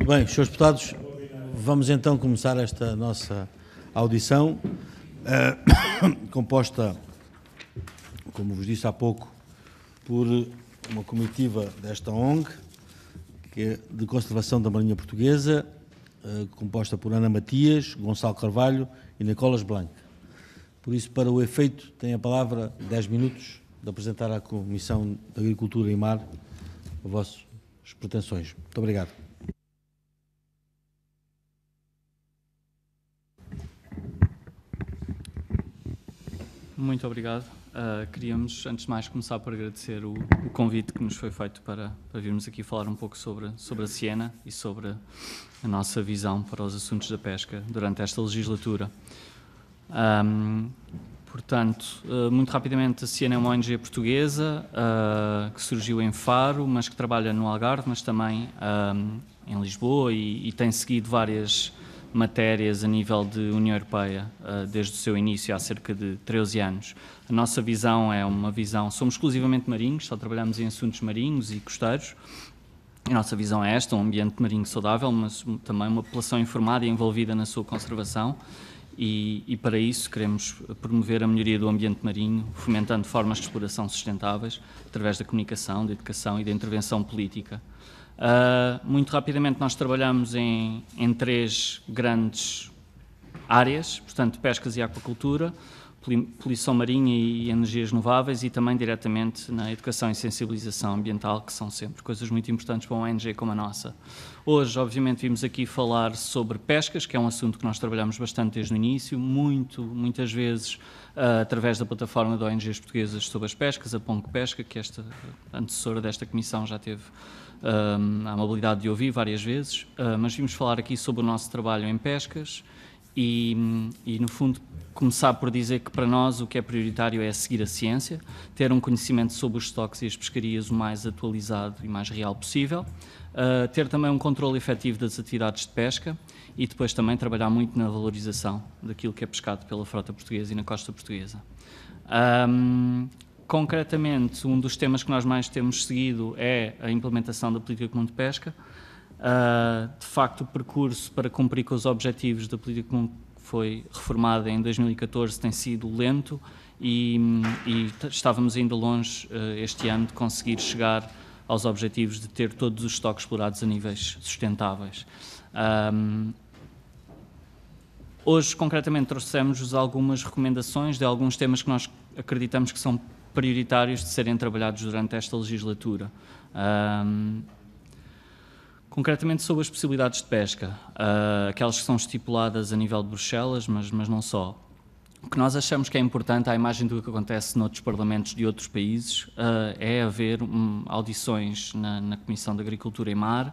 Bem, senhores deputados, vamos então começar esta nossa audição, composta, como vos disse há pouco, por uma comitiva desta ONG, que é de Conservação da Marinha Portuguesa, composta por Ana Matias, Gonçalo Carvalho e Nicolas Blanc. Por isso, para o efeito, tem a palavra 10 minutos de apresentar à Comissão de Agricultura e Mar as vossas pretensões. Muito obrigado. Muito obrigado. Queríamos, antes de mais, começar por agradecer o convite que nos foi feito para virmos aqui falar um pouco sobre a Siena e sobre a nossa visão para os assuntos da pesca durante esta legislatura. Portanto, muito rapidamente, a Siena é uma ONG portuguesa que surgiu em Faro, mas que trabalha no Algarve, mas também em Lisboa e tem seguido várias matérias a nível de União Europeia desde o seu início, há cerca de 13 anos. A nossa visão é uma visão, somos exclusivamente marinhos, só trabalhamos em assuntos marinhos e costeiros. A nossa visão é esta, um ambiente marinho saudável, mas também uma população informada e envolvida na sua conservação. E para isso queremos promover a melhoria do ambiente marinho, fomentando formas de exploração sustentáveis, através da comunicação, da educação e da intervenção política. Muito rapidamente nós trabalhamos em 3 grandes áreas, portanto pescas e aquacultura, poluição marinha e energias renováveis e também diretamente na educação e sensibilização ambiental, que são sempre coisas muito importantes para uma ONG como a nossa. Hoje, obviamente, vimos aqui falar sobre pescas, que é um assunto que nós trabalhamos bastante desde o início, muitas vezes através da plataforma de ONGs portuguesas sobre as pescas, a Pongo Pesca, que esta antecessora desta comissão já teve a amabilidade de ouvir várias vezes, mas vimos falar aqui sobre o nosso trabalho em pescas e no fundo, começar por dizer que para nós o que é prioritário é seguir a ciência, ter um conhecimento sobre os estoques e as pescarias o mais atualizado e mais real possível, ter também um controle efetivo das atividades de pesca e depois também trabalhar muito na valorização daquilo que é pescado pela frota portuguesa e na costa portuguesa. Concretamente, um dos temas que nós mais temos seguido é a implementação da Política Comum de Pesca. De facto, o percurso para cumprir com os objetivos da Política Comum que foi reformada em 2014 tem sido lento e estávamos ainda longe este ano de conseguir chegar aos objetivos de ter todos os estoques explorados a níveis sustentáveis. Hoje, concretamente, trouxemos-vos algumas recomendações de alguns temas que nós acreditamos que são prioritários de serem trabalhados durante esta legislatura. Concretamente sobre as possibilidades de pesca, aquelas que são estipuladas a nível de Bruxelas, mas não só. O que nós achamos que é importante, à imagem do que acontece noutros parlamentos de outros países, é haver audições na Comissão de Agricultura e Mar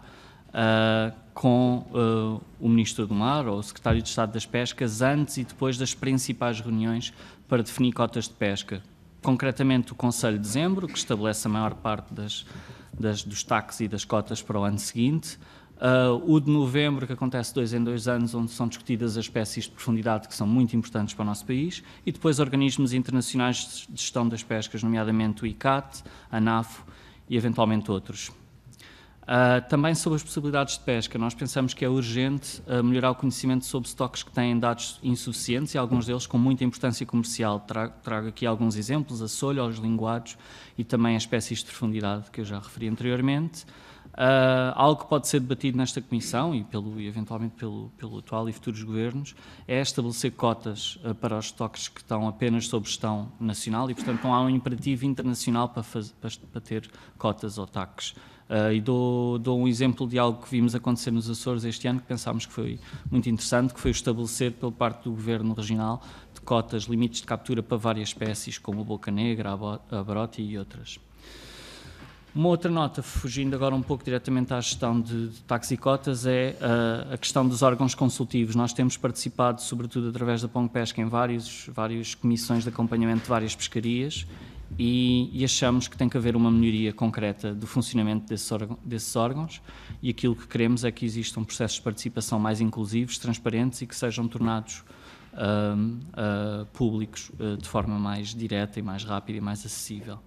com o Ministro do Mar ou o Secretário de Estado das Pescas antes e depois das principais reuniões para definir cotas de pesca. Concretamente o Conselho de Dezembro, que estabelece a maior parte dos TACs e das cotas para o ano seguinte, o de novembro, que acontece 2 em 2 anos, onde são discutidas as espécies de profundidade que são muito importantes para o nosso país, e depois organismos internacionais de gestão das pescas, nomeadamente o ICCAT, a NAFO e eventualmente outros. Também sobre as possibilidades de pesca, nós pensamos que é urgente melhorar o conhecimento sobre estoques que têm dados insuficientes e alguns deles com muita importância comercial. Trago aqui alguns exemplos, a solha, os linguados e também as espécies de profundidade que eu já referi anteriormente. Algo que pode ser debatido nesta Comissão e eventualmente pelo atual e futuros governos é estabelecer cotas para os estoques que estão apenas sob gestão nacional e, portanto, não há um imperativo internacional para ter cotas ou TACs. E dou um exemplo de algo que vimos acontecer nos Açores este ano, que pensámos que foi muito interessante, que foi o estabelecer, pela parte do Governo Regional, de cotas, limites de captura para várias espécies, como a boca negra, a baroti e outras. Uma outra nota, fugindo agora um pouco diretamente à gestão de TACs e cotas, é a questão dos órgãos consultivos. Nós temos participado, sobretudo através da Pongo Pesca, em várias comissões de acompanhamento de várias pescarias, e achamos que tem que haver uma melhoria concreta do funcionamento desses órgãos e aquilo que queremos é que existam processos de participação mais inclusivos, transparentes e que sejam tornados públicos de forma mais direta e mais rápida e mais acessível.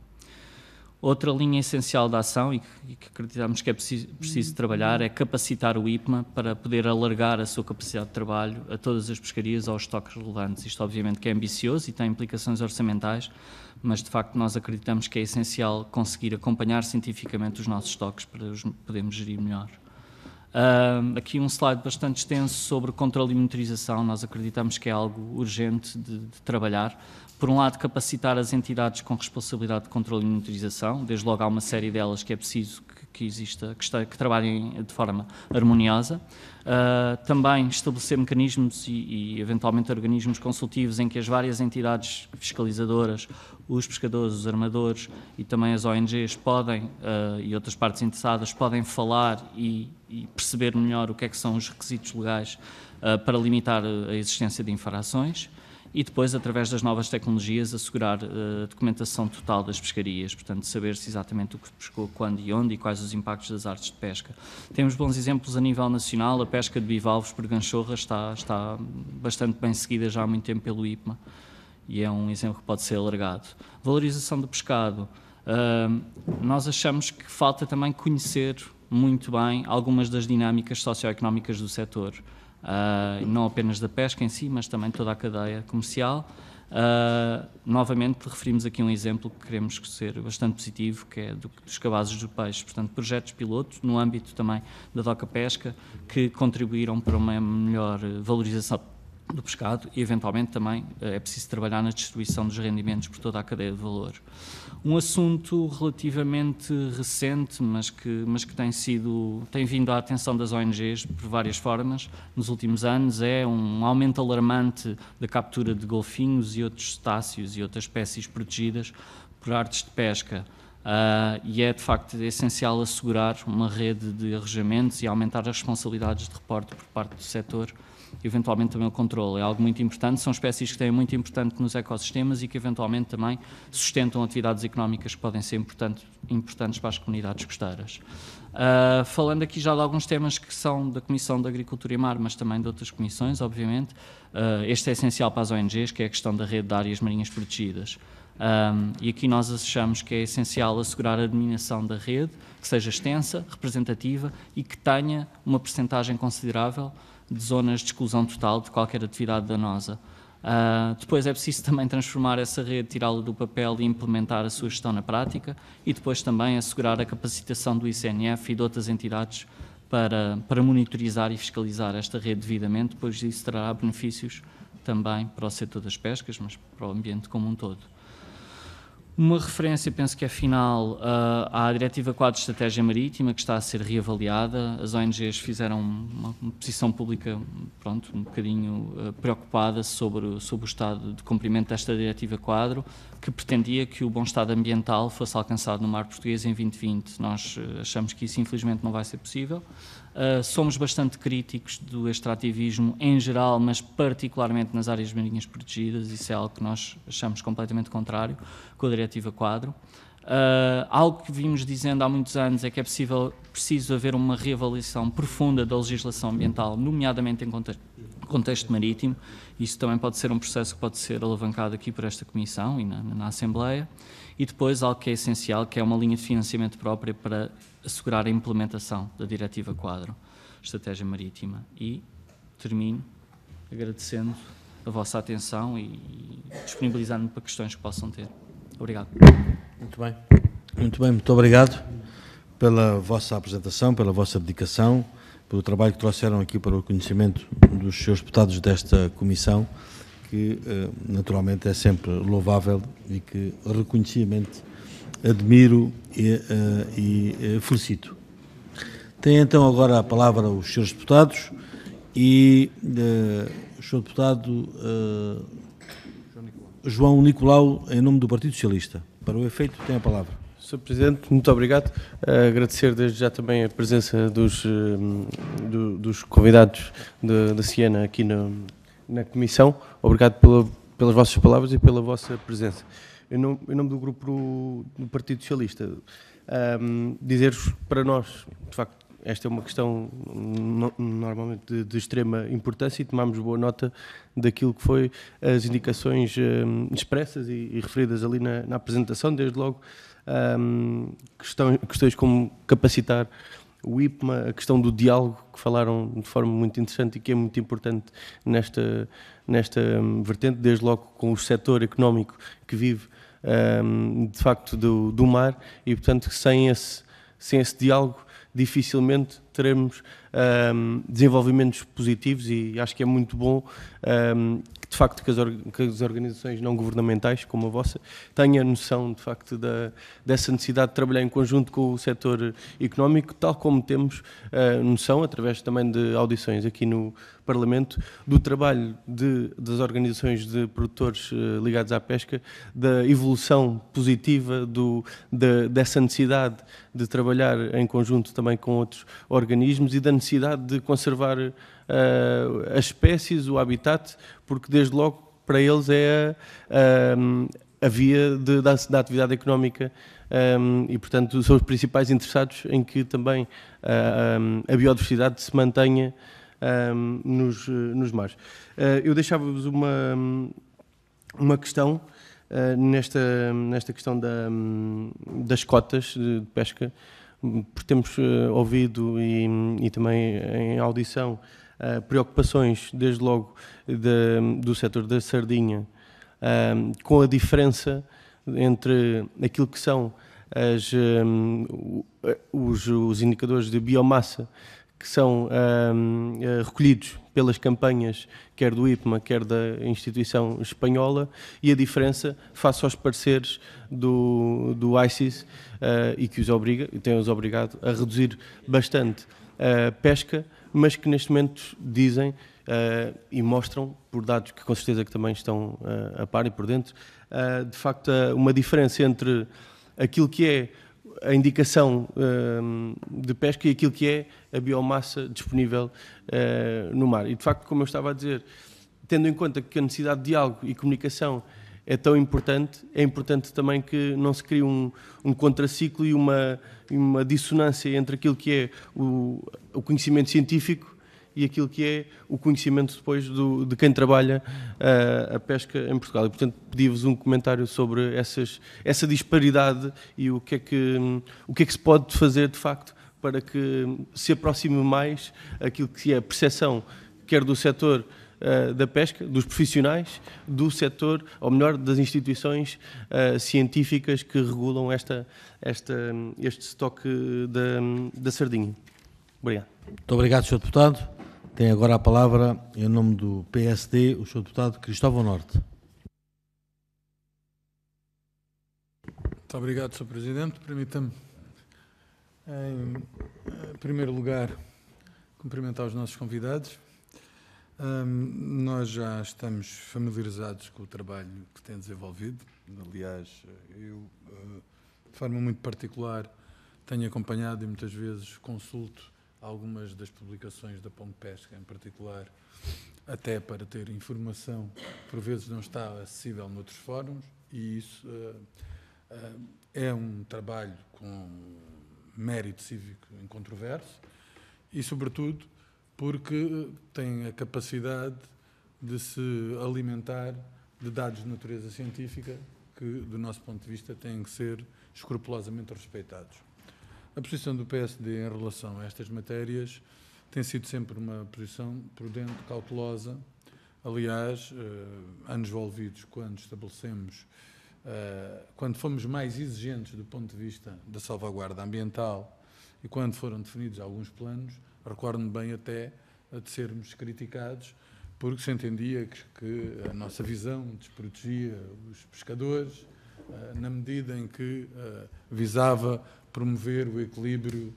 Outra linha essencial da ação e que acreditamos que é preciso trabalhar é capacitar o IPMA para poder alargar a sua capacidade de trabalho a todas as pescarias aos estoques relevantes. Isto obviamente que é ambicioso e tem implicações orçamentais, mas de facto nós acreditamos que é essencial conseguir acompanhar cientificamente os nossos estoques para os podermos gerir melhor. Aqui um slide bastante extenso sobre controle e monitorização. Nós acreditamos que é algo urgente de trabalhar. Por um lado, capacitar as entidades com responsabilidade de controle e monitorização. Desde logo há uma série delas que é preciso que trabalhem de forma harmoniosa. Também estabelecer mecanismos e eventualmente organismos consultivos em que as várias entidades fiscalizadoras, os pescadores, os armadores e também as ONGs podem, e outras partes interessadas, podem falar e perceber melhor o que é que são os requisitos legais para limitar a existência de infrações. E depois, através das novas tecnologias, assegurar a documentação total das pescarias, portanto, saber-se exatamente o que pescou, quando e onde e quais os impactos das artes de pesca. Temos bons exemplos a nível nacional, a pesca de bivalves por ganchorra está bastante bem seguida já há muito tempo pelo IPMA e é um exemplo que pode ser alargado. Valorização do pescado. Nós achamos que falta também conhecer muito bem algumas das dinâmicas socioeconómicas do setor. Não apenas da pesca em si, mas também toda a cadeia comercial. Novamente, referimos aqui um exemplo que queremos ser bastante positivo, que é dos cabazes do peixe. Portanto, projetos piloto, no âmbito também da DOCA Pesca, que contribuíram para uma melhor valorização do pescado e, eventualmente, também é preciso trabalhar na distribuição dos rendimentos por toda a cadeia de valor. Um assunto relativamente recente, mas que tem vindo à atenção das ONGs por várias formas nos últimos anos, é um aumento alarmante da captura de golfinhos e outros cetáceos e outras espécies protegidas por artes de pesca. E é, de facto, essencial assegurar uma rede de arrojamentos e aumentar as responsabilidades de reporte por parte do setor, eventualmente também o controle. É algo muito importante, são espécies que têm muito importante nos ecossistemas e que eventualmente também sustentam atividades económicas que podem ser importantes para as comunidades costeiras. Falando aqui já de alguns temas que são da Comissão de Agricultura e Mar, mas também de outras comissões, obviamente, este é essencial para as ONGs, que é a questão da rede de áreas marinhas protegidas. E aqui nós achamos que é essencial assegurar a dominação da rede, que seja extensa, representativa e que tenha uma percentagem considerável de zonas de exclusão total de qualquer atividade danosa. Depois é preciso também transformar essa rede, tirá-la do papel e implementar a sua gestão na prática e depois também assegurar a capacitação do ICNF e de outras entidades para monitorizar e fiscalizar esta rede devidamente, pois isso trará benefícios também para o setor das pescas, mas para o ambiente como um todo. Uma referência, penso que é final, à Diretiva Quadro de Estratégia Marítima, que está a ser reavaliada. As ONGs fizeram uma posição pública, um bocadinho preocupada sobre o estado de cumprimento desta Diretiva Quadro, que pretendia que o bom estado ambiental fosse alcançado no mar português em 2020. Nós achamos que isso, infelizmente, não vai ser possível. Somos bastante críticos do extrativismo em geral, mas particularmente nas áreas marinhas protegidas. Isso é algo que nós achamos completamente contrário com a Diretiva Quadro. Algo que vimos dizendo há muitos anos é que é preciso haver uma reavaliação profunda da legislação ambiental, nomeadamente em contexto marítimo. Isso também pode ser um processo que pode ser alavancado aqui por esta Comissão e na Assembleia. E depois algo que é essencial, que é uma linha de financiamento própria para assegurar a implementação da Diretiva Quadro, Estratégia Marítima. E termino agradecendo a vossa atenção e disponibilizando-me para questões que possam ter. Obrigado. Muito bem. Muito obrigado pela vossa apresentação, pela vossa dedicação, pelo trabalho que trouxeram aqui para o conhecimento dos seus deputados desta Comissão, que naturalmente é sempre louvável e que reconhecidamente admiro e felicito. Tem então agora a palavra os senhores deputados e o senhor deputado João Nicolau, em nome do Partido Socialista. Para o efeito, tem a palavra. Sr. Presidente, muito obrigado. Agradecer desde já também a presença dos convidados da Siena aqui na Comissão. Obrigado pelas vossas palavras e pela vossa presença. Em nome do Grupo do Partido Socialista, dizer-vos, para nós, de facto, esta é uma questão normalmente de extrema importância e tomamos boa nota daquilo que foi as indicações expressas e referidas ali na apresentação, desde logo questões como capacitar o IPMA, a questão do diálogo, que falaram de forma muito interessante e que é muito importante nesta vertente, desde logo com o setor económico que vive de facto do mar e, portanto, sem esse diálogo dificilmente teremos desenvolvimentos positivos e acho que é muito bom de facto que as organizações não governamentais como a vossa tenham noção de facto dessa necessidade de trabalhar em conjunto com o setor económico, tal como temos noção, através também de audições aqui no Parlamento, do trabalho das organizações de produtores ligados à pesca, da evolução positiva dessa necessidade de trabalhar em conjunto também com outros organismos e da necessidade de conservar as espécies, o habitat, porque desde logo para eles é a via da atividade económica e, portanto, são os principais interessados em que também a biodiversidade se mantenha nos mares. Eu deixava-vos uma questão nesta questão das cotas de pesca, porque temos ouvido e também em audição preocupações, desde logo, do setor da sardinha, com a diferença entre aquilo que são os indicadores de biomassa que são recolhidos pelas campanhas, quer do IPMA, quer da instituição espanhola, e a diferença face aos parceiros do ICES, e que tem-os obrigado a reduzir bastante a pesca, mas que neste momento dizem e mostram, por dados que com certeza que também estão a par e por dentro, de facto uma diferença entre aquilo que é a indicação de pesca e aquilo que é a biomassa disponível no mar. E, de facto, como eu estava a dizer, tendo em conta que a necessidade de diálogo e comunicação é tão importante, é importante também que não se crie um contraciclo e uma dissonância entre aquilo que é o conhecimento científico e aquilo que é o conhecimento depois de quem trabalha a pesca em Portugal. E, portanto, pedi-vos um comentário sobre essa disparidade e o que é que se pode fazer, de facto, para que se aproxime mais aquilo que é a percepção, quer do setor da pesca, dos profissionais, do setor, ou melhor, das instituições científicas que regulam este estoque da sardinha. Obrigado. Muito obrigado, Sr. Deputado. Tem agora a palavra, em nome do PSD, o Sr. Deputado Cristóvão Norte. Muito obrigado, Sr. Presidente. Permita-me, em primeiro lugar, cumprimentar os nossos convidados. Nós já estamos familiarizados com o trabalho que têm desenvolvido. Aliás, eu, de forma muito particular, tenho acompanhado e muitas vezes consulto algumas das publicações da PONG Pesca, em particular, até para ter informação, por vezes não está acessível noutros fóruns, e isso é um trabalho com mérito cívico incontroverso e, sobretudo, porque tem a capacidade de se alimentar de dados de natureza científica que, do nosso ponto de vista, têm que ser escrupulosamente respeitados. A posição do PSD em relação a estas matérias tem sido sempre uma posição prudente, cautelosa. Aliás, anos envolvidos, quando estabelecemos, quando fomos mais exigentes do ponto de vista da salvaguarda ambiental e quando foram definidos alguns planos, recordo-me bem até de sermos criticados porque se entendia que a nossa visão desprotegia os pescadores na medida em que visava promover o equilíbrio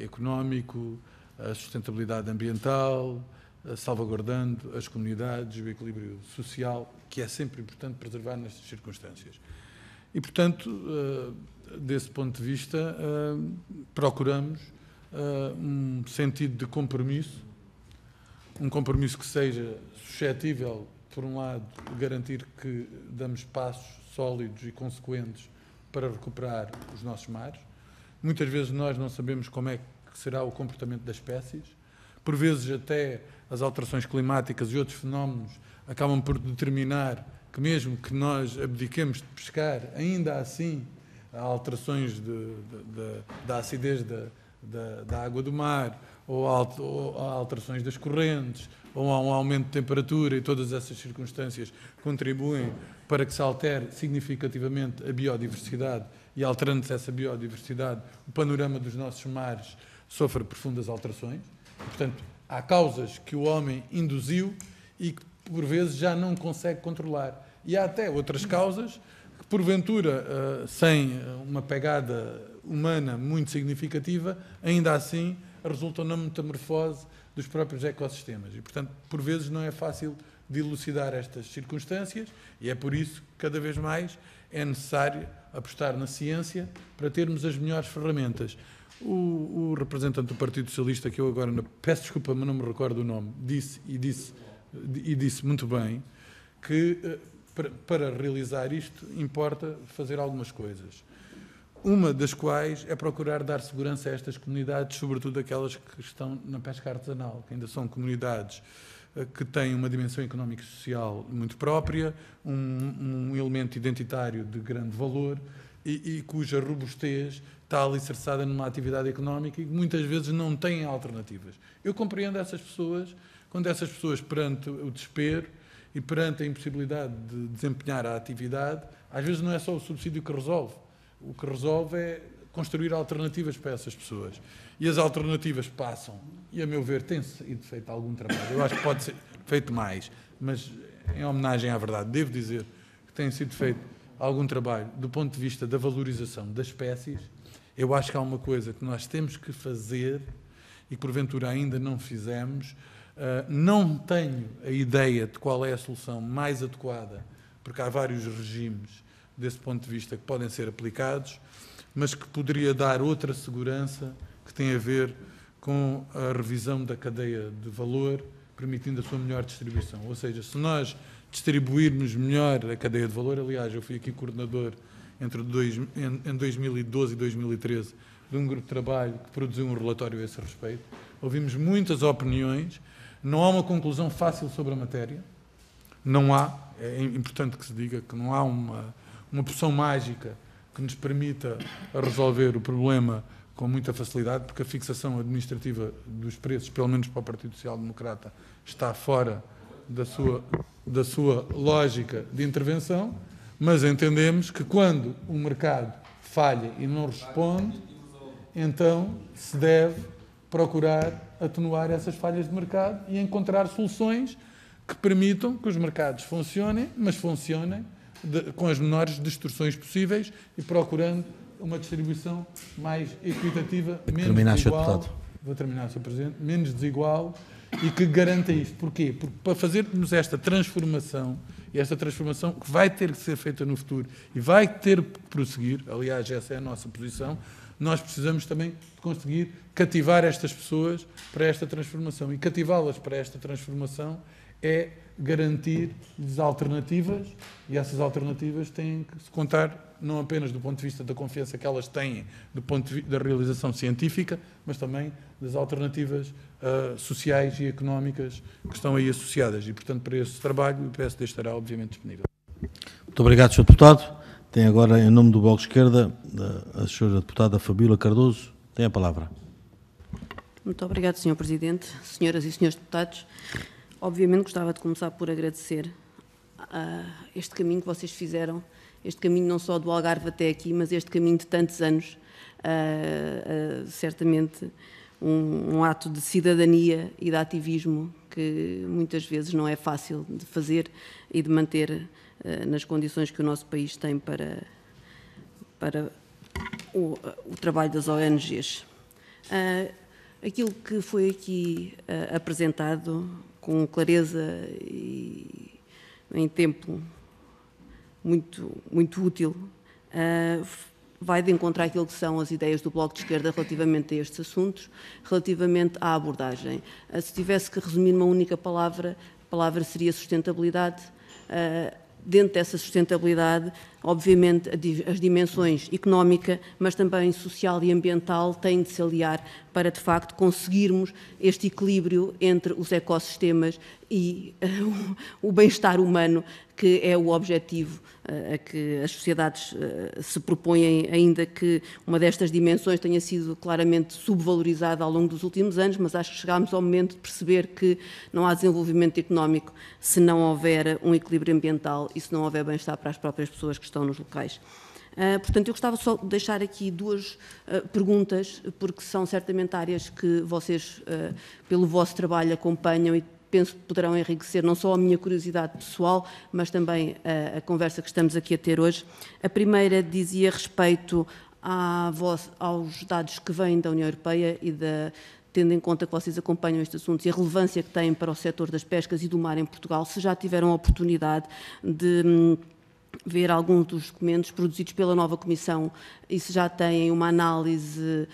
económico, a sustentabilidade ambiental, salvaguardando as comunidades, o equilíbrio social, que é sempre importante preservar nestas circunstâncias. E, portanto, desse ponto de vista, procuramos um sentido de compromisso, um compromisso que seja suscetível, por um lado, de garantir que damos passos sólidos e consequentes para recuperar os nossos mares. Muitas vezes nós não sabemos como é que que será o comportamento das espécies. Por vezes até as alterações climáticas e outros fenómenos acabam por determinar que mesmo que nós abdiquemos de pescar, ainda assim há alterações da acidez da água do mar, ou há alterações das correntes, ou há um aumento de temperatura, e todas essas circunstâncias contribuem para que se altere significativamente a biodiversidade, e alterando-se essa biodiversidade, o panorama dos nossos mares sofre profundas alterações. Portanto, há causas que o homem induziu e que, por vezes, já não consegue controlar. E há até outras causas que, porventura, sem uma pegada humana muito significativa, ainda assim resultam na metamorfose dos próprios ecossistemas. E, portanto, por vezes não é fácil dilucidar estas circunstâncias, e é por isso que cada vez mais é necessário apostar na ciência para termos as melhores ferramentas. O representante do Partido Socialista, que eu agora peço desculpa, mas não me recordo o nome, disse muito bem que para realizar isto importa fazer algumas coisas. Uma das quais é procurar dar segurança a estas comunidades, sobretudo aquelas que estão na pesca artesanal, que ainda são comunidades que têm uma dimensão económica e social muito própria, um elemento identitário de grande valor e cuja robustez está alicerçada numa atividade económica e que muitas vezes não têm alternativas. Eu compreendo essas pessoas, quando essas pessoas, perante o desespero e perante a impossibilidade de desempenhar a atividade, às vezes não é só o subsídio que resolve. O que resolve é construir alternativas para essas pessoas. E as alternativas passam, e a meu ver tem sido feito algum trabalho, eu acho que pode ser feito mais, mas em homenagem à verdade, devo dizer que tem sido feito algum trabalho do ponto de vista da valorização das espécies. Eu acho que há uma coisa que nós temos que fazer e que porventura ainda não fizemos. Não tenho a ideia de qual é a solução mais adequada, porque há vários regimes desse ponto de vista que podem ser aplicados, mas que poderia dar outra segurança que tem a ver com a revisão da cadeia de valor, permitindo a sua melhor distribuição. Ou seja, se nós distribuirmos melhor a cadeia de valor, aliás, eu fui aqui coordenador em 2012 e 2013 de um grupo de trabalho que produziu um relatório a esse respeito. Ouvimos muitas opiniões, não há uma conclusão fácil sobre a matéria, não há, é importante que se diga que não há uma poção mágica que nos permita resolver o problema com muita facilidade, porque a fixação administrativa dos preços, pelo menos para o Partido Social Democrata, está fora da sua lógica de intervenção, mas entendemos que quando o mercado falha e não responde, então se deve procurar atenuar essas falhas de mercado e encontrar soluções que permitam que os mercados funcionem, mas funcionem com as menores distorções possíveis e procurando uma distribuição mais equitativa, menos desigual. Vou terminar, Sr. Presidente. Menos desigual e que garanta isto. Porquê? Porque para fazermos esta transformação, e esta transformação que vai ter que ser feita no futuro e vai ter que prosseguir, aliás, essa é a nossa posição, nós precisamos também de conseguir cativar estas pessoas para esta transformação. E cativá-las para esta transformação é garantir-lhes alternativas, e essas alternativas têm que se contar não apenas do ponto de vista da confiança que elas têm do ponto de vista da realização científica, mas também das alternativas sociais e económicas que estão aí associadas. E, portanto, para esse trabalho o PSD estará obviamente disponível. Muito obrigado, Sr. Deputado. Tem agora, em nome do Bloco de Esquerda, a Sra. Deputada Fabíola Cardoso. Tem a palavra. Muito obrigado, Sr. Presidente. Senhoras e senhores deputados, obviamente gostava de começar por agradecer este caminho que vocês fizeram, este caminho não só do Algarve até aqui, mas este caminho de tantos anos, certamente um ato de cidadania e de ativismo que muitas vezes não é fácil de fazer e de manter nas condições que o nosso país tem para o trabalho das ONGs. Aquilo que foi aqui apresentado com clareza e em tempo muito útil, vai de encontro àquilo que são as ideias do Bloco de Esquerda relativamente a estes assuntos, relativamente à abordagem. Se tivesse que resumir numa única palavra, a palavra seria sustentabilidade. dentro dessa sustentabilidade, obviamente, as dimensões económica, mas também social e ambiental têm de se aliar para, de facto, conseguirmos este equilíbrio entre os ecossistemas e o bem-estar humano, que é o objetivo a que as sociedades se propõem, ainda que uma destas dimensões tenha sido claramente subvalorizada ao longo dos últimos anos, mas acho que chegámos ao momento de perceber que não há desenvolvimento económico se não houver um equilíbrio ambiental e se não houver bem-estar para as próprias pessoas que estão nos locais. Portanto, eu gostava só de deixar aqui duas perguntas, porque são certamente áreas que vocês, pelo vosso trabalho, acompanham e penso que poderão enriquecer não só a minha curiosidade pessoal, mas também a conversa que estamos aqui a ter hoje. A primeira dizia respeito aos dados que vêm da União Europeia e tendo em conta que vocês acompanham estes assuntos e a relevância que têm para o setor das pescas e do mar em Portugal, se já tiveram a oportunidade de ver alguns dos documentos produzidos pela nova Comissão e se já têm uma análise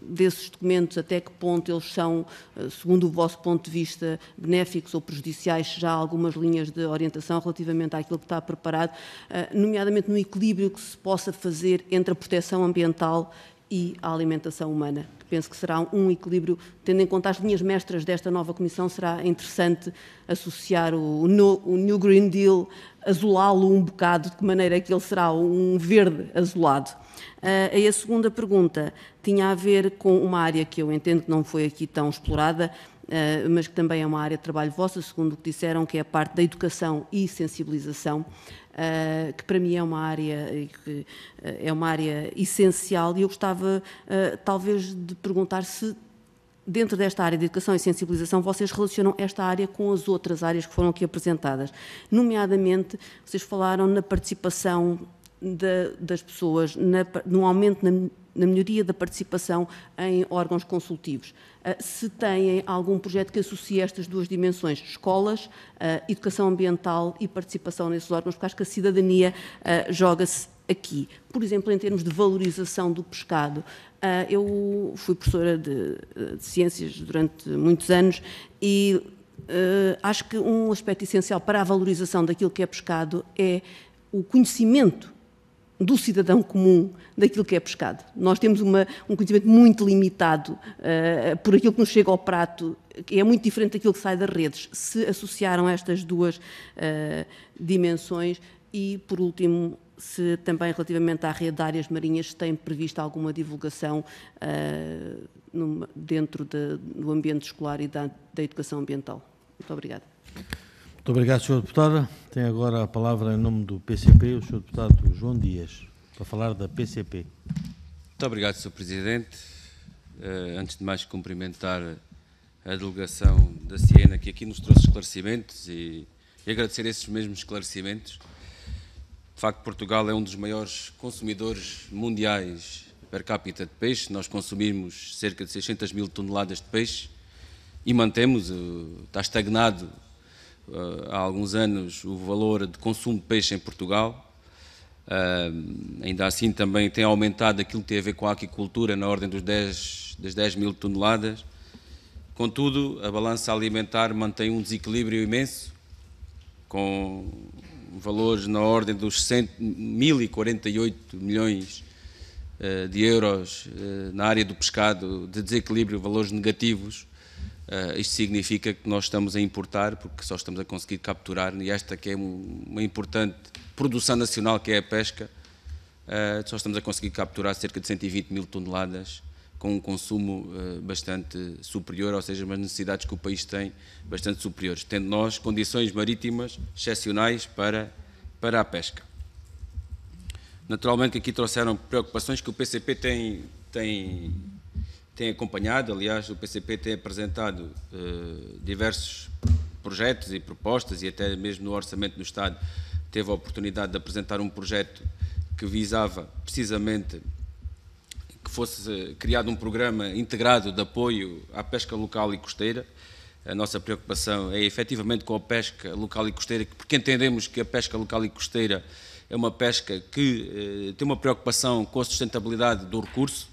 desses documentos, até que ponto eles são, segundo o vosso ponto de vista, benéficos ou prejudiciais, se já há algumas linhas de orientação relativamente àquilo que está preparado, nomeadamente no equilíbrio que se possa fazer entre a proteção ambiental e a alimentação humana. Penso que será um equilíbrio, tendo em conta as linhas mestras desta nova Comissão, será interessante associar o New Green Deal, azulá-lo um bocado, de que maneira que ele será um verde azulado. A segunda pergunta tinha a ver com uma área que eu entendo que não foi aqui tão explorada, mas que também é uma área de trabalho vossa, segundo o que disseram, que é a parte da educação e sensibilização, que para mim é uma área essencial, e eu gostava talvez de perguntar se dentro desta área de educação e sensibilização vocês relacionam esta área com as outras áreas que foram aqui apresentadas. Nomeadamente, vocês falaram na participação das pessoas, no aumento na melhoria da participação em órgãos consultivos. Se têm algum projeto que associe estas duas dimensões, escolas, educação ambiental e participação nesses órgãos, porque acho que a cidadania joga-se aqui. Por exemplo, em termos de valorização do pescado, eu fui professora de ciências durante muitos anos e acho que um aspecto essencial para a valorização daquilo que é pescado é o conhecimento do cidadão comum daquilo que é pescado. Nós temos um conhecimento muito limitado por aquilo que nos chega ao prato, que é muito diferente daquilo que sai das redes. Se associaram estas duas dimensões e, por último, se também relativamente à rede de áreas marinhas se tem previsto alguma divulgação dentro do ambiente escolar e da educação ambiental. Muito obrigada. Muito obrigado, Sr. Deputada. Tem agora a palavra em nome do PCP o Sr. Deputado João Dias, para falar da PCP. Muito obrigado, Sr. Presidente. Antes de mais, cumprimentar a delegação da Siena, que aqui nos trouxe esclarecimentos e agradecer esses mesmos esclarecimentos. De facto, Portugal é um dos maiores consumidores mundiais per capita de peixe. Nós consumimos cerca de 600 mil toneladas de peixe e mantemos, está estagnado há alguns anos o valor de consumo de peixe em Portugal. Ainda assim também tem aumentado aquilo que tem a ver com a aquicultura na ordem das 10 mil toneladas. Contudo, a balança alimentar mantém um desequilíbrio imenso, com valores na ordem dos 1.048 milhões de euros na área do pescado de desequilíbrio, valores negativos. Isto significa que nós estamos a importar, porque só estamos a conseguir capturar, e esta que é uma importante produção nacional, que é a pesca, só estamos a conseguir capturar cerca de 120 mil toneladas, com um consumo bastante superior, ou seja, as necessidades que o país tem bastante superiores, tendo nós condições marítimas excepcionais para a pesca. Naturalmente que aqui trouxeram preocupações que o PCP tem acompanhado. Aliás, o PCP tem apresentado diversos projetos e propostas, e até mesmo no Orçamento do Estado teve a oportunidade de apresentar um projeto que visava precisamente que fosse criado um programa integrado de apoio à pesca local e costeira. A nossa preocupação é efetivamente com a pesca local e costeira, porque entendemos que a pesca local e costeira é uma pesca que tem uma preocupação com a sustentabilidade do recurso,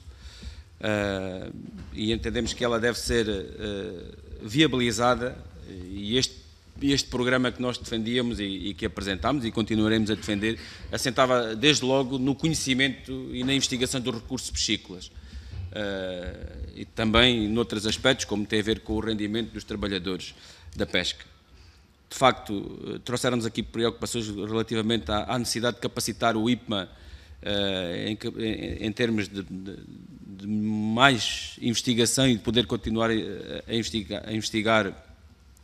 e entendemos que ela deve ser viabilizada, e este programa que nós defendíamos e que apresentámos e continuaremos a defender, assentava desde logo no conhecimento e na investigação dos recursos piscícolas. E também noutros aspectos, como tem a ver com o rendimento dos trabalhadores da pesca. De facto, trouxeram-nos aqui preocupações relativamente à necessidade de capacitar o IPMA em termos de mais investigação e de poder continuar a investigar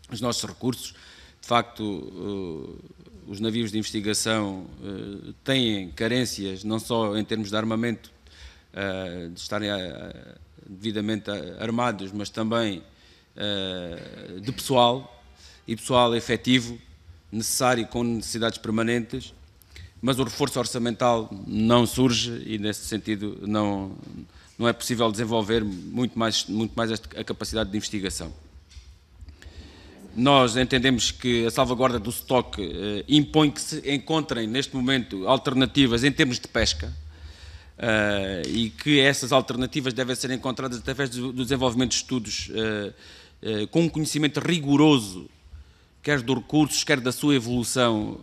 os nossos recursos. De facto, os navios de investigação têm carências, não só em termos de armamento, de estarem devidamente armados, mas também de pessoal, e pessoal efetivo, necessário, com necessidades permanentes, mas o reforço orçamental não surge e, nesse sentido, não é possível desenvolver muito mais a capacidade de investigação. Nós entendemos que a salvaguarda do estoque impõe que se encontrem, neste momento, alternativas em termos de pesca, e que essas alternativas devem ser encontradas através do desenvolvimento de estudos com um conhecimento rigoroso, quer dos recursos, quer da sua evolução,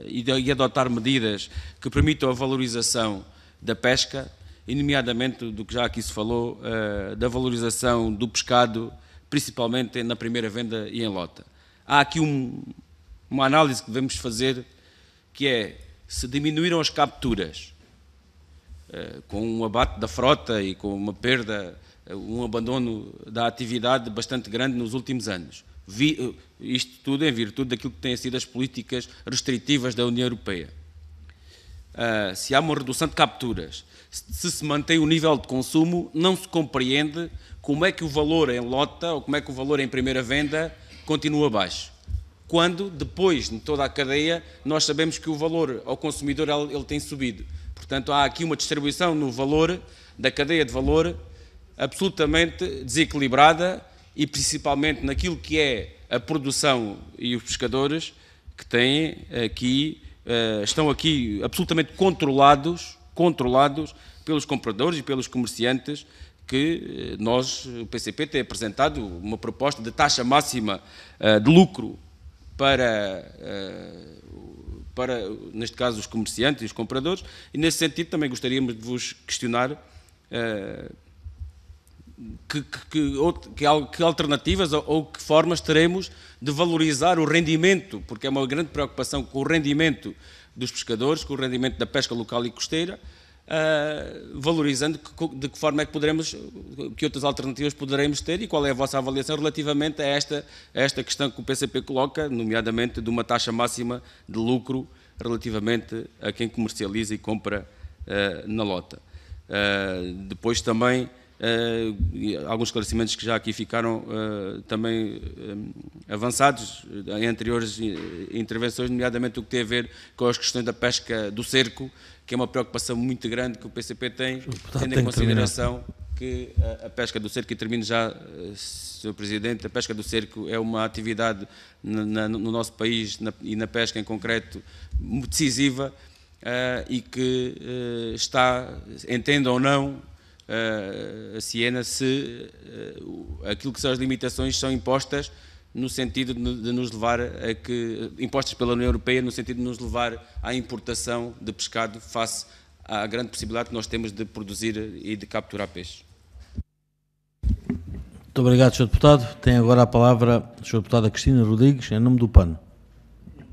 e adotar medidas que permitam a valorização da pesca, e nomeadamente do que já aqui se falou, da valorização do pescado, principalmente na primeira venda e em lota. Há aqui uma análise que devemos fazer, que é, se diminuíram as capturas, com um abate da frota e com uma perda, um abandono da atividade bastante grande nos últimos anos. Isto tudo em virtude daquilo que têm sido as políticas restritivas da União Europeia. Se há uma redução de capturas, se mantém o nível de consumo, não se compreende como é que o valor em lota ou como é que o valor em primeira venda continua baixo. Quando, depois de toda a cadeia, nós sabemos que o valor ao consumidor ele tem subido. Portanto, há aqui uma distribuição no valor, da cadeia de valor, absolutamente desequilibrada, e principalmente naquilo que é a produção e os pescadores, que têm aqui, estão aqui absolutamente controlados pelos compradores e pelos comerciantes, que nós, o PCP, tem apresentado uma proposta de taxa máxima de lucro para, neste caso, os comerciantes e os compradores, e nesse sentido também gostaríamos de vos questionar que alternativas ou que formas teremos de valorizar o rendimento, porque é uma grande preocupação com o rendimento dos pescadores, com o rendimento da pesca local e costeira, valorizando de que forma é que outras alternativas poderemos ter, e qual é a vossa avaliação relativamente a esta questão que o PCP coloca, nomeadamente de uma taxa máxima de lucro relativamente a quem comercializa e compra na lota. Depois também alguns esclarecimentos que já aqui ficaram também avançados em anteriores intervenções, nomeadamente o que tem a ver com as questões da pesca do cerco, que é uma preocupação muito grande que o PCP tem, tendo em consideração que a pesca do cerco, e termino já, Sr. Presidente, a pesca do cerco é uma atividade no nosso país e na pesca em concreto decisiva, e que está, entenda ou não, a Siena, se aquilo que são as limitações são impostas no sentido de nos levar a que, impostas pela União Europeia, no sentido de nos levar à importação de pescado face à grande possibilidade que nós temos de produzir e de capturar peixe. Muito obrigado, Sr. Deputado. Tem agora a palavra a Sra. Deputada Cristina Rodrigues, em nome do PAN.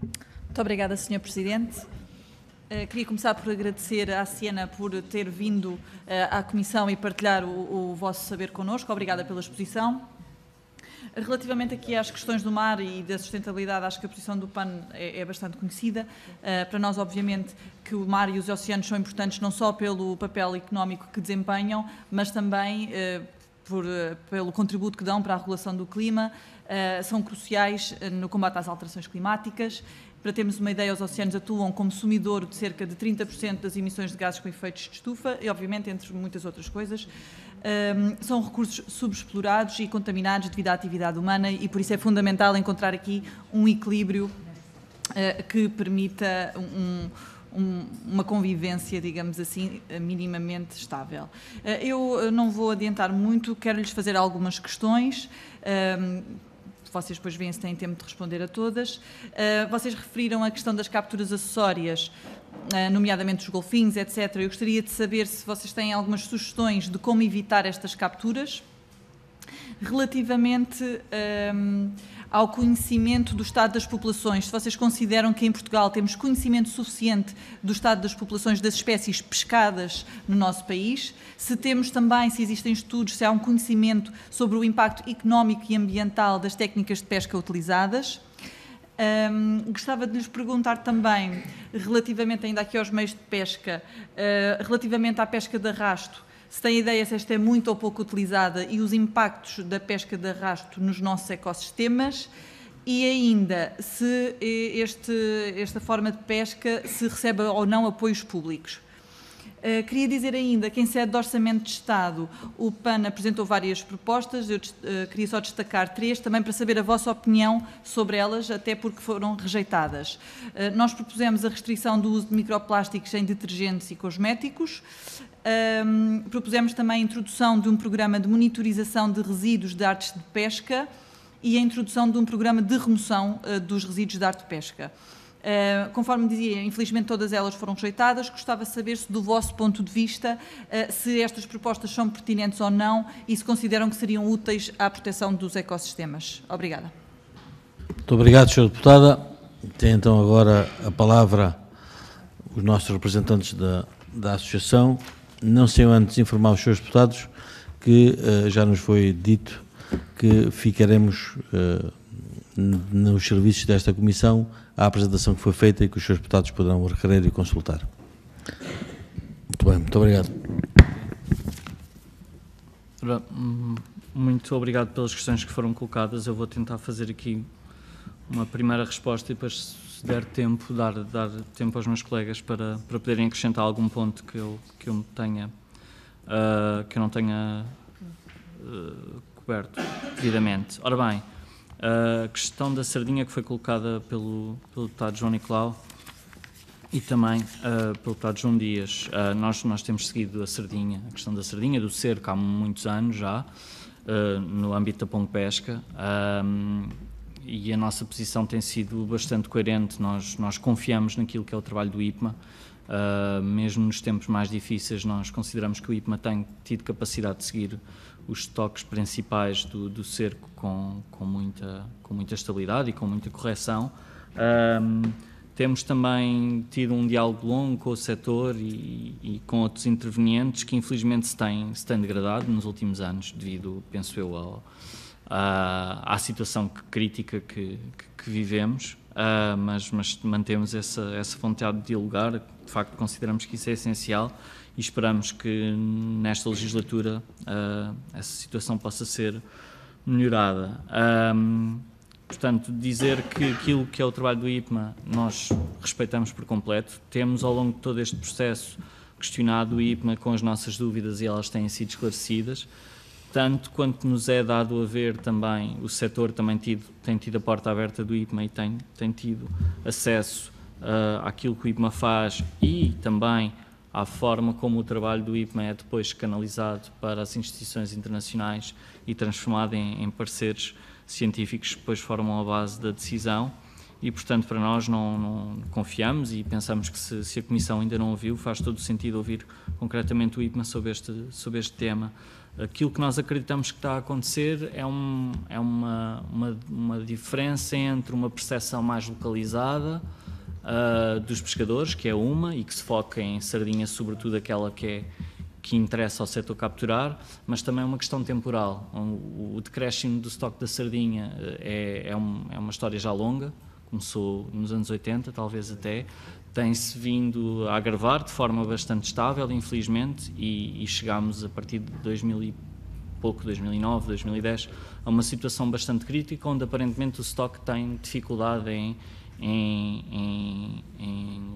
Muito obrigada, Sr. Presidente. Queria começar por agradecer à Siena por ter vindo à Comissão e partilhar o vosso saber connosco. Obrigada pela exposição. Relativamente aqui às questões do mar e da sustentabilidade, acho que a posição do PAN é bastante conhecida. Para nós, obviamente, que o mar e os oceanos são importantes não só pelo papel económico que desempenham, mas também pelo contributo que dão para a regulação do clima. São cruciais no combate às alterações climáticas. Para termos uma ideia, os oceanos atuam como sumidouro de cerca de 30% das emissões de gases com efeitos de estufa e, obviamente, entre muitas outras coisas. São recursos subexplorados e contaminados devido à atividade humana, e por isso é fundamental encontrar aqui um equilíbrio que permita uma convivência, digamos assim, minimamente estável. Eu não vou adiantar muito, quero-lhes fazer algumas questões. vocês depois veem se têm tempo de responder a todas. Vocês referiram a questão das capturas acessórias, nomeadamente os golfinhos, etc. Eu gostaria de saber se vocês têm algumas sugestões de como evitar estas capturas. Relativamente ao conhecimento do estado das populações, se vocês consideram que em Portugal temos conhecimento suficiente do estado das populações das espécies pescadas no nosso país, se temos também, se existem estudos, se há um conhecimento sobre o impacto económico e ambiental das técnicas de pesca utilizadas. Gostava de lhes perguntar também, relativamente ainda aqui aos meios de pesca, relativamente à pesca de arrasto, se tem ideia se esta é muito ou pouco utilizada e os impactos da pesca de arrasto nos nossos ecossistemas, e ainda se esta forma de pesca se recebe ou não apoios públicos. Queria dizer ainda que em sede de Orçamento de Estado o PAN apresentou várias propostas, eu queria só destacar 3, também para saber a vossa opinião sobre elas, até porque foram rejeitadas. Nós propusemos a restrição do uso de microplásticos em detergentes e cosméticos. Propusemos também a introdução de um programa de monitorização de resíduos de artes de pesca e a introdução de um programa de remoção dos resíduos de arte de pesca. Conforme dizia, infelizmente todas elas foram rejeitadas. Gostava de saber se, do vosso ponto de vista, se estas propostas são pertinentes ou não e se consideram que seriam úteis à proteção dos ecossistemas. Obrigada. Muito obrigado, Sra. Deputada. Tem então agora a palavra os nossos representantes da Associação. Não sei antes informar os Srs. Deputados que já nos foi dito que ficaremos nos serviços desta Comissão à apresentação que foi feita e que os Srs. Deputados poderão requerer e consultar. Muito bem, muito obrigado. Muito obrigado pelas questões que foram colocadas. Eu vou tentar fazer aqui uma primeira resposta e depois, se der tempo, dar tempo aos meus colegas para poderem acrescentar algum ponto que eu não tenha coberto devidamente. Ora bem, a questão da sardinha que foi colocada pelo deputado João Nicolau e também pelo deputado João Dias. Nós temos seguido a questão da sardinha, do cerco, há muitos anos já, no âmbito da Pong-Pesca, e a nossa posição tem sido bastante coerente. Nós confiamos naquilo que é o trabalho do IPMA, mesmo nos tempos mais difíceis. Nós consideramos que o IPMA tem tido capacidade de seguir os estoques principais do cerco com muita estabilidade e com muita correção. Temos também tido um diálogo longo com o setor e com outros intervenientes que infelizmente se têm degradado nos últimos anos devido, penso eu, à situação crítica que vivemos, mas mantemos essa vontade de dialogar. De facto, consideramos que isso é essencial e esperamos que nesta legislatura essa situação possa ser melhorada. Portanto, dizer que aquilo que é o trabalho do IPMA nós respeitamos por completo. Temos, ao longo de todo este processo, questionado o IPMA com as nossas dúvidas e elas têm sido esclarecidas. Tanto quanto nos é dado a ver também, o setor também tem tido a porta aberta do IPMA e tem tido acesso àquilo que o IPMA faz e também à forma como o trabalho do IPMA é depois canalizado para as instituições internacionais e transformado em parceiros científicos que depois formam a base da decisão. E, portanto, para nós não confiamos e pensamos que se a Comissão ainda não ouviu, faz todo o sentido ouvir concretamente o IPMA sobre este tema. Aquilo que nós acreditamos que está a acontecer é uma diferença entre uma percepção mais localizada dos pescadores, que é uma, e que se foca em sardinha, sobretudo aquela que interessa ao setor capturar, mas também uma questão temporal. O decréscimo do estoque da sardinha é uma história já longa, começou nos anos 80, talvez até, tem-se vindo a agravar de forma bastante estável, infelizmente, e chegámos a partir de 2009, 2010, a uma situação bastante crítica, onde aparentemente o estoque tem dificuldade em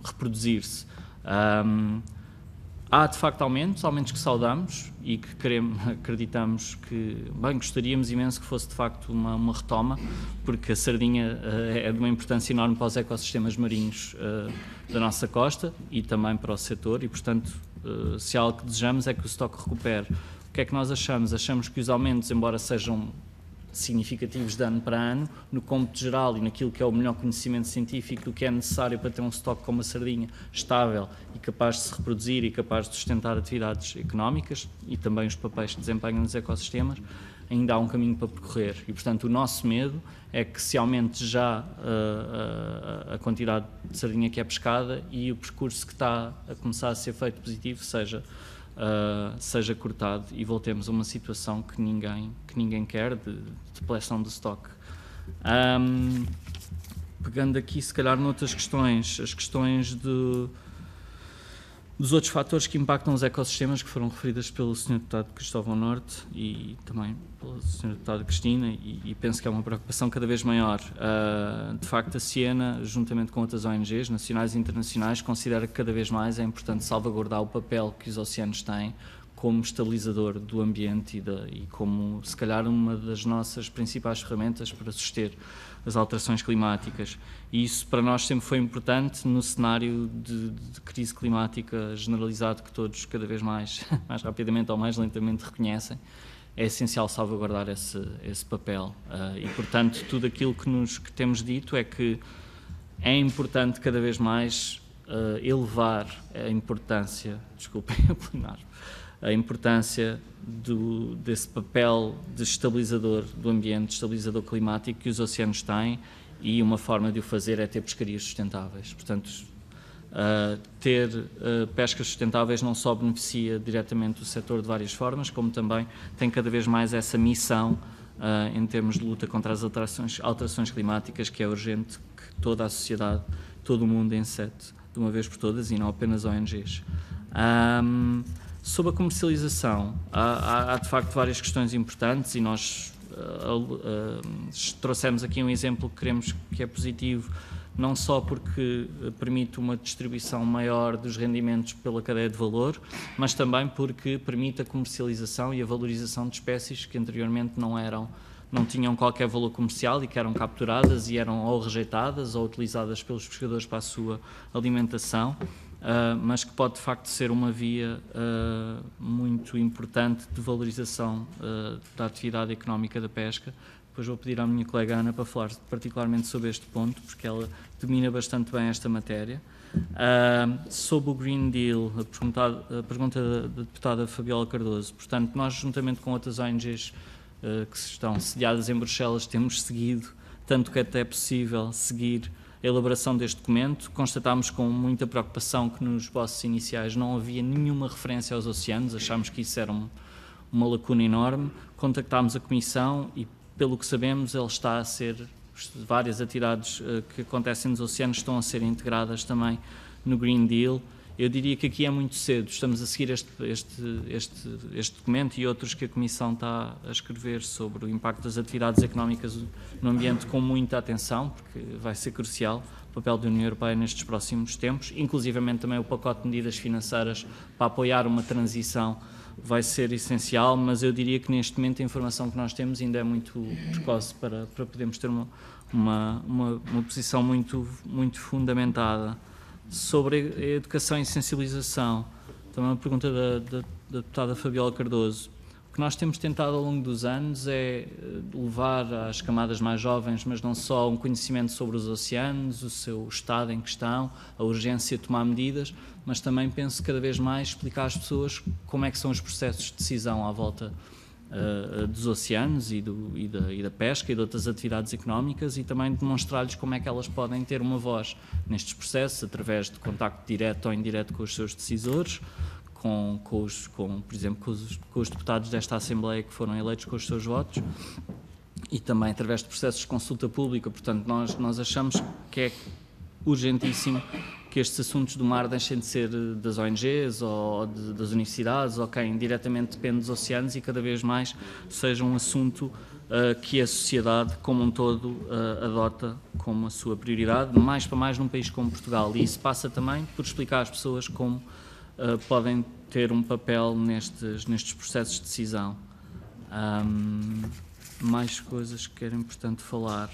reproduzir-se. Há, de facto, aumentos que saudamos e que acreditamos que, gostaríamos imenso que fosse, de facto, uma retoma, porque a sardinha é de uma importância enorme para os ecossistemas marinhos da nossa costa e também para o setor e, portanto, se há algo que desejamos é que o estoque recupere. O que é que nós achamos? Achamos que os aumentos, embora sejam significativos de ano para ano, no cômputo geral e naquilo que é o melhor conhecimento científico do que é necessário para ter um estoque como a sardinha estável e capaz de se reproduzir e capaz de sustentar atividades económicas e também os papéis que desempenham nos ecossistemas, ainda há um caminho para percorrer. E, portanto, o nosso medo é que se aumente já a quantidade de sardinha que é pescada e o percurso que está a começar a ser feito positivo seja cortado e voltemos a uma situação que ninguém quer de depleção do estoque. Pegando aqui, se calhar, noutras questões, as questões dos outros fatores que impactam os ecossistemas, que foram referidas pelo Sr. Deputado Cristóvão Norte e também pela Sra. Deputada Cristina, e penso que é uma preocupação cada vez maior. De facto, a Ciena, juntamente com outras ONGs, nacionais e internacionais, considera que cada vez mais é importante salvaguardar o papel que os oceanos têm como estabilizador do ambiente e como, se calhar, uma das nossas principais ferramentas para suster as alterações climáticas. E isso para nós sempre foi importante no cenário de crise climática generalizado que todos cada vez mais rapidamente ou mais lentamente reconhecem. É essencial salvaguardar esse papel e, portanto, tudo aquilo que temos dito é que é importante cada vez mais elevar a importância, desculpem apunar, a importância desse papel de estabilizador do ambiente, estabilizador climático que os oceanos têm, e uma forma de o fazer é ter pescarias sustentáveis. Portanto, ter pescas sustentáveis não só beneficia diretamente o setor de várias formas, como também tem cada vez mais essa missão em termos de luta contra as alterações climáticas, que é urgente que toda a sociedade, todo o mundo encete de uma vez por todas e não apenas ONGs. Sobre a comercialização, há de facto várias questões importantes e nós trouxemos aqui um exemplo que queremos que é positivo, não só porque permite uma distribuição maior dos rendimentos pela cadeia de valor, mas também porque permite a comercialização e a valorização de espécies que anteriormente não tinham qualquer valor comercial e que eram capturadas e eram ou rejeitadas ou utilizadas pelos pescadores para a sua alimentação. Mas que pode de facto ser uma via muito importante de valorização da atividade económica da pesca. Depois vou pedir à minha colega Ana para falar particularmente sobre este ponto, porque ela domina bastante bem esta matéria. Sobre o Green Deal, a pergunta da deputada Fabiola Cardoso, portanto, nós juntamente com outras ONGs que estão sediadas em Bruxelas temos seguido, tanto que até é possível seguir a elaboração deste documento. Constatámos com muita preocupação que nos esboços iniciais não havia nenhuma referência aos oceanos, achámos que isso era uma lacuna enorme. Contactámos a Comissão e, pelo que sabemos, ele está a ser, várias atividades que acontecem nos oceanos estão a ser integradas também no Green Deal. Eu diria que aqui é muito cedo, estamos a seguir este documento e outros que a Comissão está a escrever sobre o impacto das atividades económicas no ambiente com muita atenção, porque vai ser crucial o papel da União Europeia nestes próximos tempos, inclusivamente também o pacote de medidas financeiras para apoiar uma transição vai ser essencial, mas eu diria que neste momento a informação que nós temos ainda é muito precoce para podermos ter uma posição muito fundamentada. Sobre a educação e sensibilização, também uma pergunta da deputada Fabiola Cardoso. O que nós temos tentado ao longo dos anos é levar às camadas mais jovens, mas não só, um conhecimento sobre os oceanos, o seu estado em questão, a urgência de tomar medidas, mas também penso cada vez mais explicar às pessoas como é que são os processos de decisão à volta dos oceanos e da pesca e de outras atividades económicas, e também demonstrar-lhes como é que elas podem ter uma voz nestes processos através de contacto direto ou indireto com os seus decisores, por exemplo, com os deputados desta Assembleia que foram eleitos com os seus votos, e também através de processos de consulta pública. Portanto, nós achamos que é urgentíssimo que estes assuntos do mar deixem de ser das ONGs ou das universidades ou quem diretamente depende dos oceanos e cada vez mais seja um assunto que a sociedade como um todo adota como a sua prioridade, mais para mais num país como Portugal. E isso passa também por explicar às pessoas como podem ter um papel nestes processos de decisão. Mais coisas que querem, portanto, falar.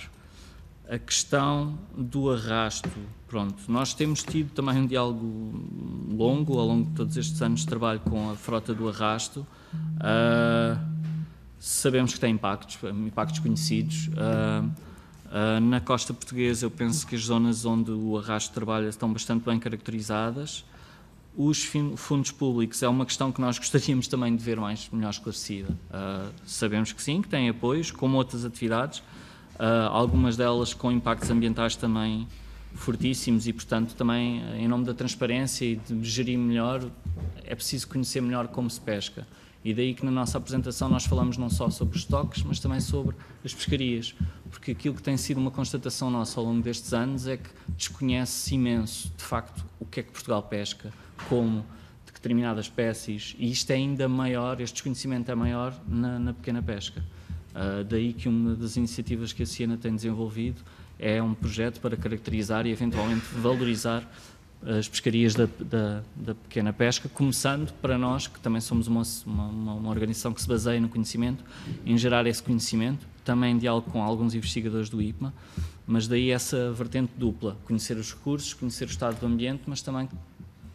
A questão do arrasto, pronto, nós temos tido também um diálogo longo, ao longo de todos estes anos de trabalho com a frota do arrasto. sabemos que tem impactos conhecidos. Na costa portuguesa, eu penso que as zonas onde o arrasto de trabalho estão bastante bem caracterizadas. Os fundos públicos é uma questão que nós gostaríamos também de ver melhor esclarecida. Sabemos que sim, que têm apoios, como outras atividades, algumas delas com impactos ambientais também fortíssimos e, portanto, também em nome da transparência e de gerir melhor, é preciso conhecer melhor como se pesca. E daí que na nossa apresentação nós falamos não só sobre os estoques, mas também sobre as pescarias, porque aquilo que tem sido uma constatação nossa ao longo destes anos é que desconhece-se imenso, de facto, o que é que Portugal pesca, como, de determinadas espécies, e isto é ainda maior, este desconhecimento é maior na pequena pesca. Daí que uma das iniciativas que a Siena tem desenvolvido é um projeto para caracterizar e eventualmente valorizar as pescarias da pequena pesca, começando para nós, que também somos uma organização que se baseia no conhecimento, em gerar esse conhecimento, também em diálogo com alguns investigadores do IPMA, mas daí essa vertente dupla, conhecer os recursos, conhecer o estado do ambiente, mas também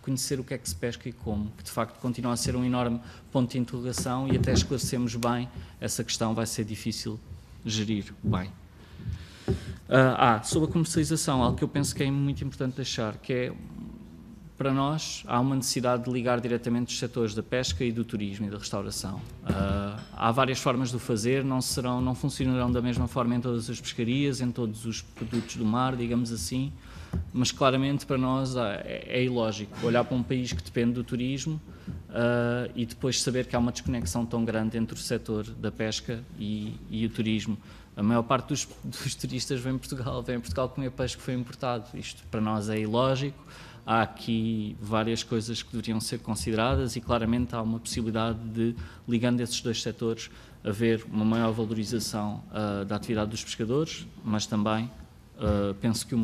conhecer o que é que se pesca e como, que de facto continua a ser um enorme ponto de interrogação e até esclarecermos bem essa questão vai ser difícil gerir bem. Sobre a comercialização, algo que eu penso que é muito importante deixar, que é, para nós, há uma necessidade de ligar diretamente os setores da pesca e do turismo e da restauração. Há várias formas de o fazer, não funcionarão da mesma forma em todas as pescarias, em todos os produtos do mar, digamos assim, mas claramente para nós é ilógico olhar para um país que depende do turismo e depois saber que há uma desconexão tão grande entre o setor da pesca e o turismo. A maior parte dos turistas vem a Portugal comer peixe que foi importado. Isto para nós é ilógico. Há aqui várias coisas que deveriam ser consideradas e claramente há uma possibilidade de, ligando esses dois setores, haver uma maior valorização da atividade dos pescadores, mas também penso que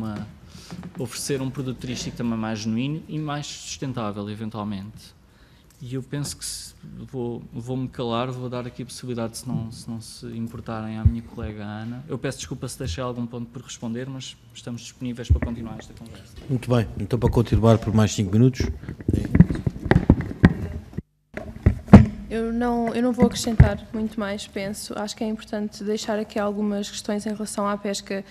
oferecer um produto turístico também mais genuíno e mais sustentável, eventualmente. E eu penso que vou-me calar, vou dar aqui a possibilidade, se não se importarem, à minha colega Ana. Eu peço desculpa se deixei algum ponto por responder, mas estamos disponíveis para continuar esta conversa. Muito bem, então para continuar por mais 5 minutos. Eu não vou acrescentar muito mais, penso. Acho que é importante deixar aqui algumas questões em relação à pesca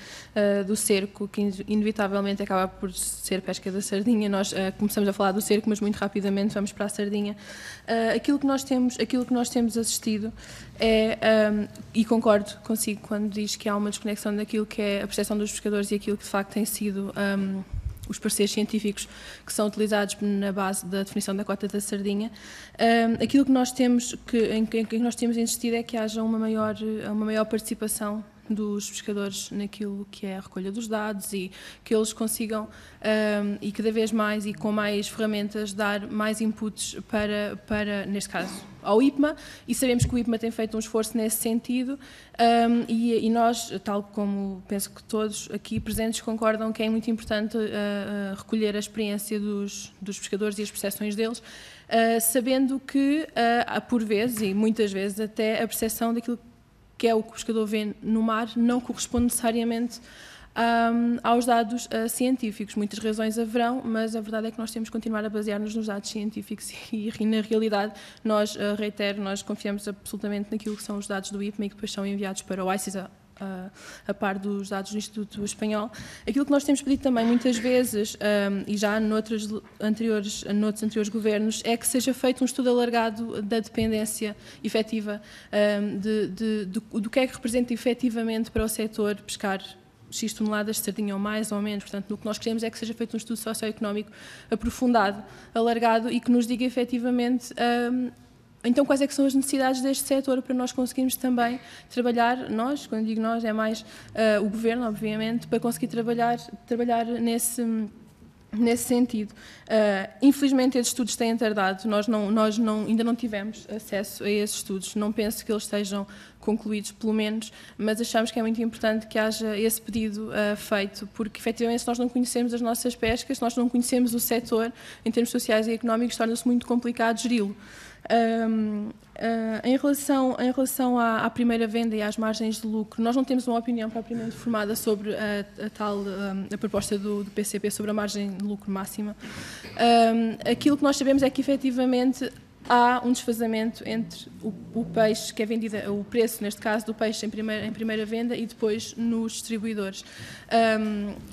do cerco, que inevitavelmente acaba por ser pesca da sardinha. Nós começamos a falar do cerco, mas muito rapidamente vamos para a sardinha. Aquilo que nós temos assistido é, e concordo consigo quando diz que há uma desconexão daquilo que é a percepção dos pescadores e aquilo que de facto tem sido os pareceres científicos que são utilizados na base da definição da cota da sardinha. Aquilo que nós temos em que nós temos insistido é que haja uma maior participação dos pescadores naquilo que é a recolha dos dados e que eles consigam, e cada vez mais e com mais ferramentas, dar mais inputs para neste caso, ao IPMA, e sabemos que o IPMA tem feito um esforço nesse sentido, e nós, tal como penso que todos aqui presentes concordam que é muito importante recolher a experiência dos pescadores e as percepções deles, sabendo que, por vezes, e muitas vezes até, a percepção daquilo que é o que o pescador vê no mar não corresponde necessariamente aos dados científicos. Muitas razões haverão, mas a verdade é que nós temos que continuar a basear-nos nos dados científicos e na realidade, nós, reitero, nós confiamos absolutamente naquilo que são os dados do IPMA e que depois são enviados para o ICES a par dos dados do Instituto Espanhol. Aquilo que nós temos pedido também muitas vezes, e já noutros anteriores governos, é que seja feito um estudo alargado da dependência efetiva, do que é que representa efetivamente para o setor pescar X toneladas de sardinha ou mais ou menos. Portanto, o que nós queremos é que seja feito um estudo socioeconómico aprofundado, alargado e que nos diga efetivamente então quais é que são as necessidades deste setor para nós conseguirmos também trabalhar, nós, quando digo nós, é mais o Governo, obviamente, para conseguir trabalhar nesse sentido. Infelizmente, esses estudos têm tardado, nós ainda não tivemos acesso a esses estudos, não penso que eles estejam concluídos, pelo menos, mas achamos que é muito importante que haja esse pedido feito, porque, efetivamente, se nós não conhecemos as nossas pescas, se nós não conhecemos o setor, em termos sociais e económicos, torna-se muito complicado geri-lo. Em relação à primeira venda e às margens de lucro, nós não temos uma opinião propriamente formada sobre a proposta do PCP sobre a margem de lucro máxima. Aquilo que nós sabemos é que, efetivamente, há um desfazamento entre o peixe que é vendido, o preço, neste caso, do peixe em primeira venda e depois nos distribuidores.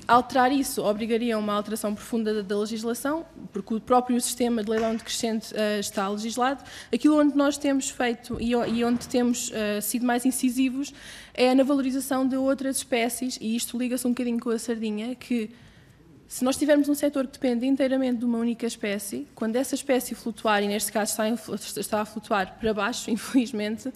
Alterar isso obrigaria a uma alteração profunda da legislação, porque o próprio sistema de leilão decrescente está legislado. Aquilo onde nós temos feito e onde temos sido mais incisivos é na valorização de outras espécies, e isto liga-se um bocadinho com a sardinha, que se nós tivermos um setor que depende inteiramente de uma única espécie, quando essa espécie flutuar, e neste caso está a flutuar para baixo, infelizmente,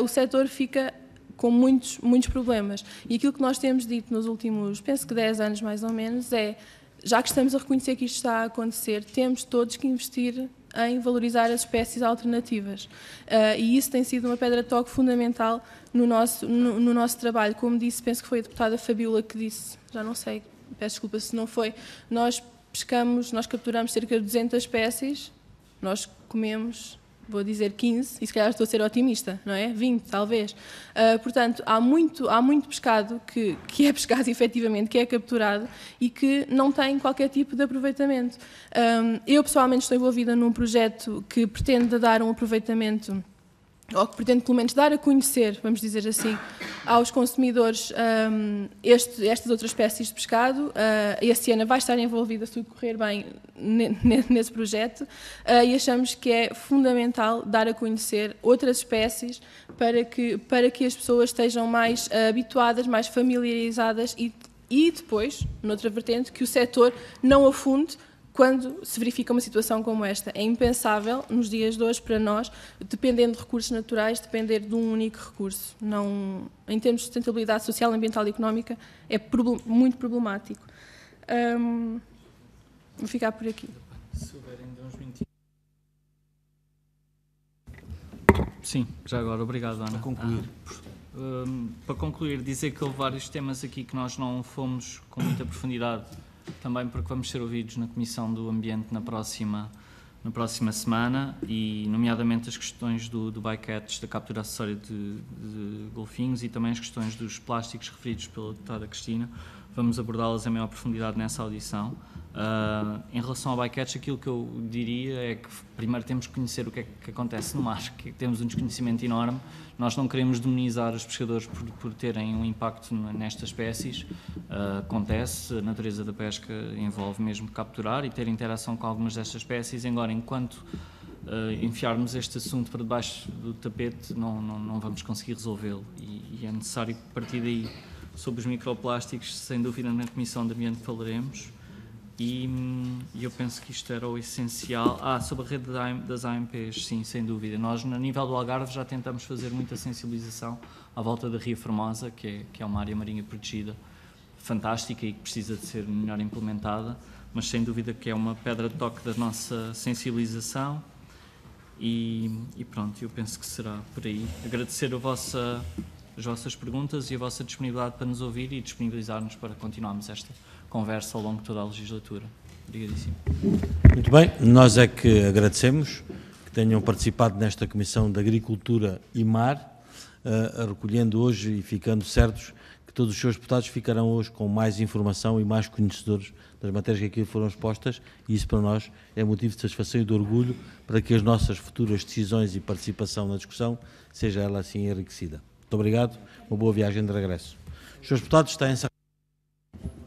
o setor fica com muitos problemas. E aquilo que nós temos dito nos últimos, penso que 10 anos mais ou menos, é, já que estamos a reconhecer que isto está a acontecer, temos todos que investir em valorizar as espécies alternativas. E isso tem sido uma pedra de toque fundamental no nosso trabalho. Como disse, penso que foi a deputada Fabiola que disse, já não sei, peço desculpa se não foi, nós capturamos cerca de 200 espécies, nós comemos, vou dizer 15, e se calhar estou a ser otimista, não é? 20, talvez. Portanto, há muito pescado que é pescado efetivamente, que é capturado e que não tem qualquer tipo de aproveitamento. Eu, pessoalmente, estou envolvida num projeto que pretende dar um aproveitamento, ou que pretende pelo menos dar a conhecer, vamos dizer assim, aos consumidores estas outras espécies de pescado. A Siena vai estar envolvida, se tudo correr bem, nesse projeto, e achamos que é fundamental dar a conhecer outras espécies para que as pessoas estejam mais habituadas, mais familiarizadas e depois, noutra vertente, que o setor não afunde quando se verifica uma situação como esta. É impensável, nos dias de hoje, para nós, dependendo de recursos naturais, depender de um único recurso. Não, em termos de sustentabilidade social, ambiental e económica, é muito problemático. Vou ficar por aqui. Se houverem uns minutinhos. Sim, já agora. Obrigado, Ana. Para concluir. Para concluir, dizer que houve vários temas aqui que nós não fomos com muita profundidade, também porque vamos ser ouvidos na Comissão do Ambiente na próxima semana, e nomeadamente as questões do bycatch, da captura acessória de golfinhos, e também as questões dos plásticos referidos pela deputada Cristina. Vamos abordá-las em maior profundidade nessa audição. Em relação ao bycatch, aquilo que eu diria é que primeiro temos que conhecer o que é que acontece no mar, que temos um desconhecimento enorme. Nós não queremos demonizar os pescadores por terem um impacto nestas espécies. Acontece, a natureza da pesca envolve mesmo capturar e ter interação com algumas destas espécies, embora enquanto enfiarmos este assunto para debaixo do tapete não vamos conseguir resolvê-lo, e é necessário partir daí. Sobre os microplásticos, sem dúvida, na Comissão de Ambiente falaremos, e eu penso que isto era o essencial. Sobre a rede das AMPs, sim, sem dúvida. Nós, no nível do Algarve, já tentamos fazer muita sensibilização à volta da Ria Formosa, que é uma área marinha protegida fantástica e que precisa de ser melhor implementada, mas sem dúvida que é uma pedra de toque da nossa sensibilização, e pronto, eu penso que será por aí. Agradecer as vossas perguntas e a vossa disponibilidade para nos ouvir e disponibilizar-nos para continuarmos esta conversa ao longo de toda a legislatura. Obrigadíssimo. Muito bem, nós é que agradecemos que tenham participado nesta Comissão de Agricultura e Mar, recolhendo hoje e ficando certos que todos os seus deputados ficarão hoje com mais informação e mais conhecedores das matérias que aqui foram expostas, e isso para nós é motivo de satisfação e de orgulho para que as nossas futuras decisões e participação na discussão seja ela assim enriquecida. Muito obrigado, uma boa viagem de regresso. Os senhores deputados, está encerrada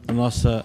a nossa